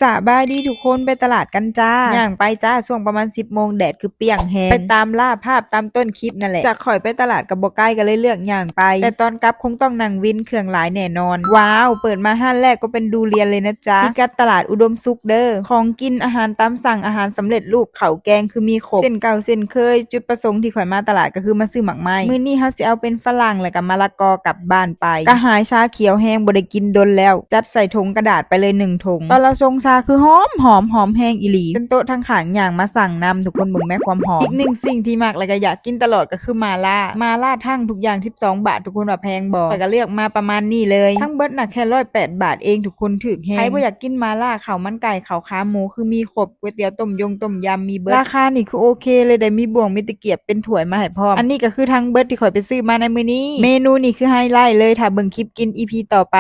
สบายดีทุกคนไปตลาดกันจ้าย่างไปจ้าช่วงประมาณ10 โมงแดดคือเปรี้ยงแฮงไปตามล่าภาพตามต้นคลิปนั่นแหละจากข่อยไปตลาดกับบ่ใกล้ก็เลยเลือกย่างไปแต่ตอนกลับคงต้องนั่งวินเครื่องหลายแน่นอนว้าวเปิดมาห้านแรกก็เป็นดูเรียนเลยนะจ๊ะพิกัดตลาดอุดมสุขเด้อของกินอาหารตามสั่งอาหารสำเร็จรูปข้าวแกงคือมีครบเส้นเก่าเส้นเคยจุดประสงค์ที่ข่อยมาตลาดก็คือมาซื้อหมักไม้มื้อนี้เฮาสิเอาเป็นฝรั่งแล้วก็มะละกอกลับบ้านไปกระหายชาเขียวแห้งบ่ได้กินดนแล้วจัดใส่ถุงกระดาษไปเลย1 ถุงตอนเราชงชาคือหอมแห้งอีหลีจนโต๊ะทางข้างย่างมาสั่งนำทุกคนเบิ่งแม่ความหอมอีกหนึ่งสิ่งที่มักแล้วก็อยากกินตลอดก็คือมาล่าทั้งทุกอย่าง12 บาททุกคนว่าแพงบ่ข่อยก็เลือกมาประมาณนี้เลยทั้งเบิดน่ะแค่108 บาทเองทุกคนถึกแฮงใครบ่อยากกินมาล่าข้าวมันไก่ข้าวขาหมูคือมีครบก๋วยเตี๋ยวต้มยำมีเบิดราคานี่คือโอเคเลยได้มีบ่วงมีตะเกียบเป็นถ้วยมาให้พร้อมอันนี้ก็คือทั้งเบิดที่ข่อยไปซื้อมาในมื้อนี้เมนูนี่คือไฮไลท์เลยถ้าเบิ่งคลิปกิน EP ต่อไป